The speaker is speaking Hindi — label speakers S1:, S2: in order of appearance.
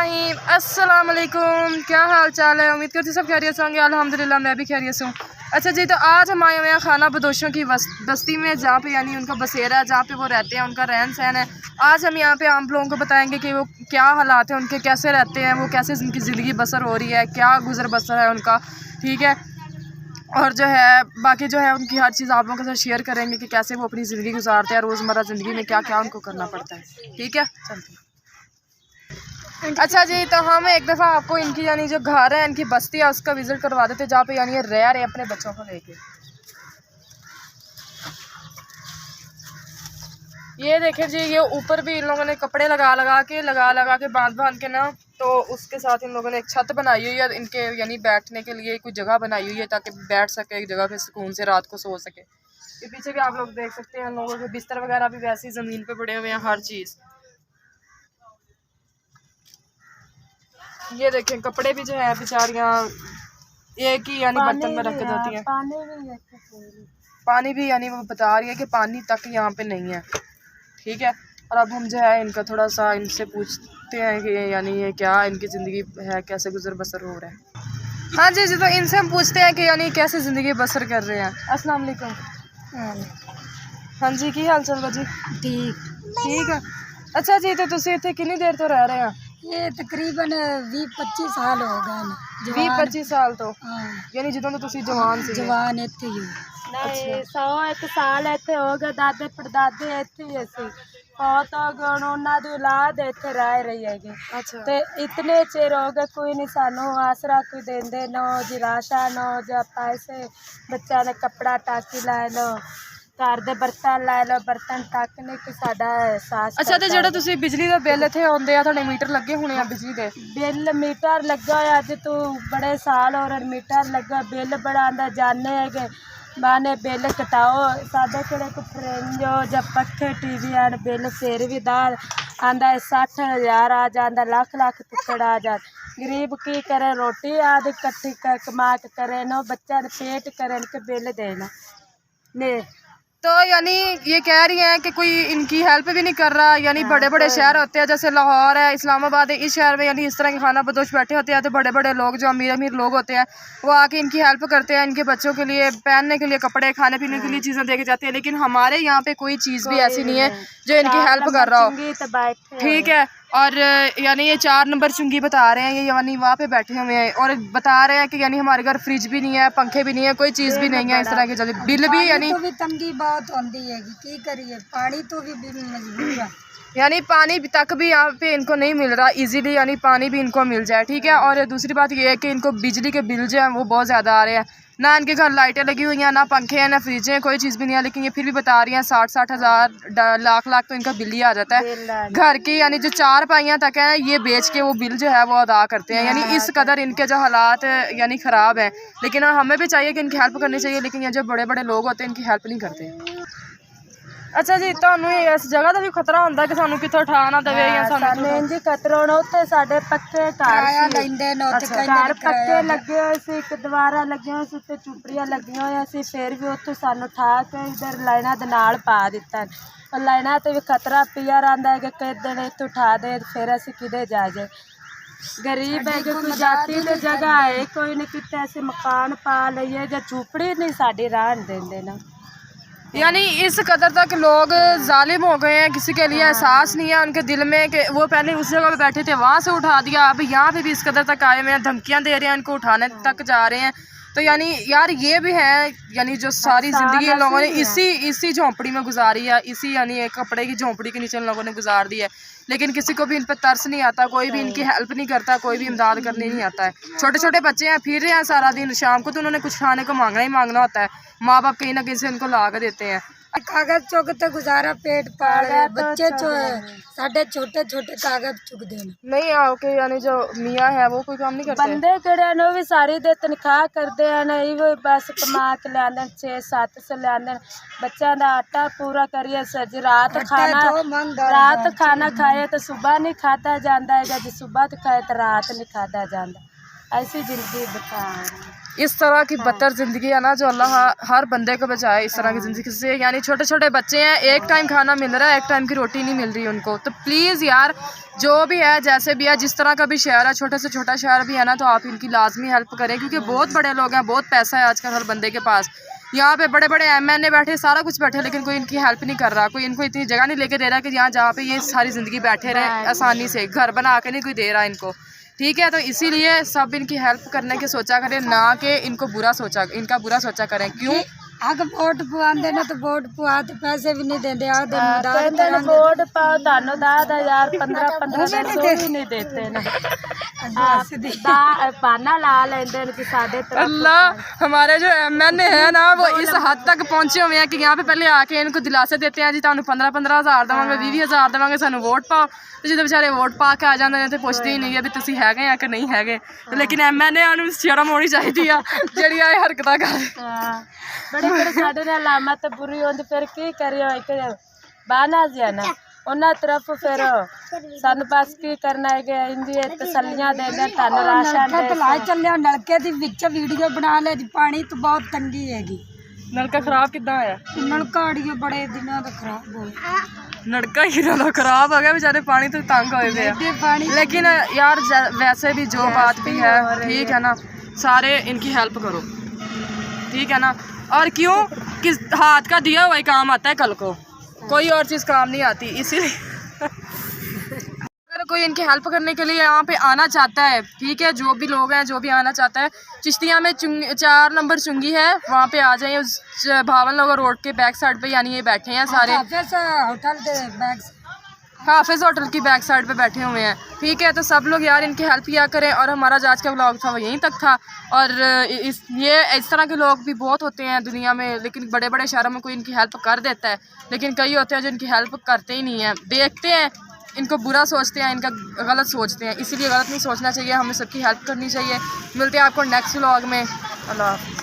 S1: बिस्मिल्लाहिर्रहमानिर्रहीम। अस्सलाम वालेकुम। क्या हाल चाल है? उम्मीद करती सब खैरियत से होंगे। अल्हम्दुलिल्लाह मैं भी खैरियत से हूँ। अच्छा जी, तो आज हम आए हुए हैं खाना बदोशों की बस्ती में, जहाँ पे यानी उनका बसेरा है, जहाँ पे वो रहते हैं, उनका रहन सहन है। आज हम यहाँ पे आप लोगों को बताएंगे कि वो क्या हालात हैं उनके, कैसे रहते हैं वो, कैसे उनकी ज़िंदगी बसर हो रही है, क्या गुजर बसर है उनका, ठीक है। और जो है बाकी जो है उनकी हर चीज़ आप लोगों के साथ शेयर करेंगे कि कैसे वो अपनी ज़िंदगी गुजारते हैं, रोज़मर्रा ज़िंदगी में क्या क्या उनको करना पड़ता है, ठीक है। चलते हैं। अच्छा जी, तो हम एक दफ़ा आपको इनकी यानी जो घर है, इनकी बस्ती है, उसका विज़िट करवा देते, जहाँ पे यानी ये रह रहे अपने बच्चों को लेके। ये देखें जी, ये ऊपर भी इन लोगों ने कपड़े लगा के बांध के ना, तो उसके साथ इन लोगों ने एक छत बनाई हुई है इनके यानी बैठने के लिए, कुछ जगह बनाई हुई है ताकि बैठ सके एक जगह पे, सुकून से रात को सो सके। ये पीछे भी आप लोग देख सकते हैं, लोगों के बिस्तर वगैरह भी वैसे ही ज़मीन पे पड़े हुए हैं, हर चीज़। ये देखें, कपड़े भी जो है बेचारियाँ एक ही यानी बर्तन में रख के देती हैं। पानी भी यानी वो बता रही है कि पानी तक यहाँ पे नहीं है, ठीक है। और अब हम जो है इनका थोड़ा सा इनसे पूछते हैं कि यानी ये क्या इनकी ज़िंदगी है, कैसे गुजर बसर हो रहा है। हाँ जी जी, तो इनसे हम पूछते हैं कि यानी कैसे ज़िंदगी बसर कर रहे हैं। अस्सलाम वालेकुम। हाँ जी, की हाल चाल जी? ठीक है। अच्छा जी, तो तुसी इत्थे कितनी देर तो रह रहे हैं?
S2: ये तकरीबन 20-25 साल हो गए ने।
S1: 20-25 साल तो
S2: हाँ,
S1: यानी ਜਦੋਂ तो तुसी जवान सी?
S2: जवान इत्थे ही
S3: नहीं 101 साल इत्थे हो गए, दादे परदादे इत्थे ही असी बहुत हो गए, उन्होंने दी औलाद इत्थे रह रही है।
S1: अच्छा।
S3: ते इतने चिर हो गए कोई नहीं सानू आसरा कोई देंदे, नो जी राशन नो जा पैसे, बच्चा ने कपड़ा टाकी ला लो, घर दे बर्तन ला लो, बर्तन टाकने की साडा एहसास।
S1: अच्छा, तो जेड़ा तुसी बिजली दा बिल इत्थे आउंदे आ, तुहाडे मीटर लगे होने आ बिजली दे?
S3: बिल मीटर लगा है, अज तू बड़े साल और मीटर लगा, बिल बड़ा आंदा, जाने है माने बिल कटाओ, साडे केड़े को फ्रिज हो जा पक्खे टीवी आन, बिल फिर भी दाल आंदा 60,000 आ जाता, लाख लाख टुकड़ आ जाता। गरीब की करे, रोटी आदि कट्ठी कर कमा के करे नो, बच्चा पेट करे के बिल देना ने।
S1: तो यानी ये कह रही हैं कि कोई इनकी हेल्प भी नहीं कर रहा, यानी बड़े बड़े शहर होते हैं जैसे लाहौर है, इस्लामाबाद है, इस शहर में यानी इस तरह के खाना बदोश बैठे होते हैं, तो बड़े बड़े लोग जो अमीर अमीर लोग होते हैं वो आके इनकी हेल्प करते हैं, इनके बच्चों के लिए पहनने के लिए कपड़े, खाने पीने के लिए चीज़ें दे के जाते हैं। लेकिन हमारे यहाँ पे कोई चीज़ भी ऐसी नहीं है जो इनकी हेल्प कर रहा हो, ठीक है। और यानी ये 4 नंबर चुंगी बता रहे हैं, ये यानी वहाँ पे बैठे हुए हैं और बता रहे हैं कि यानी हमारे घर फ्रिज भी नहीं है, पंखे भी नहीं है, कोई चीज़ भी नहीं है इस तरह की चली। बिल भी यानी
S2: तो भी तंगी बहुत होती है, की करिए, पानी तो भी मजबूर है,
S1: यानी पानी तक भी यहाँ पे इनको नहीं मिल रहा इजीली, यानी पानी भी इनको मिल जाए, ठीक है। और दूसरी बात ये है कि इनको बिजली के बिल जो हैं वो बहुत ज़्यादा आ रहे हैं, ना इनके घर लाइटें लगी हुई हैं, ना पंखे हैं, ना फ्रिजें, कोई चीज़ भी नहीं है। लेकिन ये फिर भी बता रही हैं 60-60 हज़ार लाख लाख तो इनका बिल ही आ जाता है घर की, यानी जो 4 पाइयाँ तक हैं ये बेच के वो बिल जो है वो अदा करते हैं। यानी इस कदर इनके जो हालात यानी ख़राब हैं। लेकिन हमें भी चाहिए कि इनकी हेल्प करनी चाहिए, लेकिन ये जो बड़े बड़े लोग होते हैं इनकी हेल्प नहीं करते। अच्छा जी, ਤੁਹਾਨੂੰ इस जगह का भी खतरा होता है कि सानू कितों उठा ना देवे या सानू
S3: जी खतरा होना। उत्थे साडे पक्के
S2: किराया
S3: घर
S2: लेंदे ने, उत्थे
S3: घर
S2: कहंदे
S3: पक्के लगे हुए सी, एक दीवारा लगी हुई सी ते झुपड़ियां लगी हुई सी, फिर भी उत्थे सानू उठा के इधर लाइना दे नाल पा दिता। और लाइना ते भी खतरा पिया रहिंदा है कि किस दिन इत्थे उठा दे फिर असीं किधे जाए। गरीब है कि कोई जाति ते जगह है कोई नहीं, किते ऐसे मकान पा लईए या झुपड़ी नहीं साडी रहन देंदे ना।
S1: यानी इस कदर तक लोग जालिम हो गए हैं, किसी के लिए एहसास नहीं है उनके दिल में कि वो पहले उस जगह पे बैठे थे वहाँ से उठा दिया, अब यहाँ पे भी इस कदर तक आए हुए हैं, धमकियाँ दे रहे हैं, इनको उठाने तक जा रहे हैं। तो यानी यार ये भी है यानी जो सारी ज़िंदगी इन लोगों ने इसी झोंपड़ी में गुजारी है, इसी यानी एक कपड़े की झोंपड़ी के नीचे इन लोगों ने गुजार दी है। लेकिन किसी को भी इन पर तरस नहीं आता, कोई भी इनकी हेल्प नहीं करता, कोई भी इमदाद करने नहीं आता है। छोटे छोटे बच्चे हैं, फिर रहे हैं सारा दिन, शाम को तो उन्होंने कुछ खाने को मांगना ही मांगना होता है, माँ बाप कहीं ना कहीं से उनको ला के देते हैं।
S2: कागज चुग ते गुजारा पेट पाल रहे बच्चे साडे छोटे छोटे कागज चुगदे ने।
S1: नहीं आओ के यानी जो मियाँ है वो कोई काम नहीं करते,
S3: बंदे केड़े ने भी सारी दे तनख्वाह करते हैं, नहीं वो बस कमा के लिया 6-7 ले आंदे, बच्चों का आटा पूरा करिए सज रात खाना खाए तो सुबह नहीं खाता जाता है, जो सुबह तो खाए तो रात नहीं खाता जाता। ऐसी जिंदगी बता
S1: इस तरह की बदतर ज़िंदगी है ना, जो अल्लाह हर बंदे को बचाए इस तरह की ज़िंदगी से। यानी छोटे छोटे बच्चे हैं, एक टाइम खाना मिल रहा है, एक टाइम की रोटी नहीं मिल रही उनको। तो प्लीज़ यार, जो भी है, जैसे भी है, जिस तरह का भी शहर है, छोटे से छोटा शहर भी है ना, तो आप इनकी लाजमी हेल्प करें, क्योंकि बहुत बड़े लोग हैं, बहुत पैसा है आजकल हर बंदे के पास। यहाँ पे बड़े बड़े MNA बैठे, सारा कुछ बैठे, लेकिन कोई इनकी हेल्प नहीं कर रहा, कोई इनको इतनी जगह नहीं लेके दे रहा कि यहाँ जहाँ पे ये सारी ज़िंदगी बैठे रहे आसानी से, घर बना के नहीं कोई दे रहा इनको। ठीक है, तो इसीलिए सब इनकी हेल्प करने की सोचा करें, ना कि इनका बुरा सोचा करें। क्यों?
S2: अगर वोट पवाते ना तो वोट पवा तो पैसे भी नहीं देते,
S3: वोट पाओ तानो 10,000 15 दिन सो भी नहीं देते ना, पाना ला लेंदे कि साडे तरफ।
S1: अल्लाह, हमारे जो MNA है ना, वो इस हद तक पहुंचे हुए हैं कि यहाँ पे पहले आके इनको दिलासे देते हैं जी तुहानू 15-15 हज़ार देवांगे, 20-20 देवांगे, सानू वोट पाओ। तो जो बेचारे वोट पा के आ जाते हैं तो पुछते ही नहीं है भी तुसीं हैगे या कि नहीं हैगे। लेकिन MNA नूं शर्म होनी चाहिए आ ਜਿਹੜੀ ਆ हरकतां कर।
S3: बड़े बड़े साडे नाल लामत बुरी होंदी, फिर की करियो एक बाना जिया ना ਉਹਨਾਂ ਤਰਫ ਫਿਰ ਸਾਨੂੰ ਬਸ ਕੀ ਕਰਨਾ ਹੈ, ਇੰਦੀ ਤਸੱਲੀਆਂ ਦੇ ਦੇ ਧਨ ਰਾਸ਼ਨ ਦੇ
S2: ਲਾ ਚੱਲਿਆ ਨਲਕੇ ਦੀ ਵਿੱਚ ਵੀਡੀਓ ਬਣਾ ਲੈ ਜੀ, ਪਾਣੀ ਤੋਂ ਬਹੁਤ ਤੰਗੀ ਹੈਗੀ।
S1: नलका खराब कितना आया?
S2: नलका अड़िए बड़े दिनों का खराब हो गया,
S1: नलका ही ना खराब हो गया, बेचारे पानी तो तंग होए हुए हैं।
S2: पानी
S1: लेकिन यार वैसे भी जो बात भी है, ठीक है ना, सारे इनकी हेल्प करो, ठीक है ना। और क्यों कि हाथ का दिया हुआ ही काम आता है, कल को कोई और चीज़ काम नहीं आती। इसीलिए अगर कोई इनकी हेल्प करने के लिए यहाँ पे आना चाहता है, ठीक है, जो भी लोग हैं, जो भी आना चाहता है, चिश्तिया में 4 नंबर चुंगी है, वहाँ पे आ जाइए। उस भावन नगर रोड के बैक साइड पे, यानी ये बैठे हैं सारे
S2: होटल के बैग
S1: हाफिज़ होटल की बैक साइड पे बैठे हुए हैं, ठीक है। तो सब लोग यार इनकी हेल्प किया करें। और हमारा जो आज का व्लॉग था वो यहीं तक था। और इस तरह के लोग भी बहुत होते हैं दुनिया में, लेकिन बड़े बड़े शहरों में कोई इनकी हेल्प कर देता है, लेकिन कई होते हैं जो इनकी हेल्प करते ही नहीं हैं, देखते हैं, इनको बुरा सोचते हैं, इनका गलत सोचते हैं। इसीलिए गलत नहीं सोचना चाहिए, हमें सबकी हेल्प करनी चाहिए। मिलते हैं आपको नेक्स्ट व्लॉग में। अल्लाह हाफ़िज़।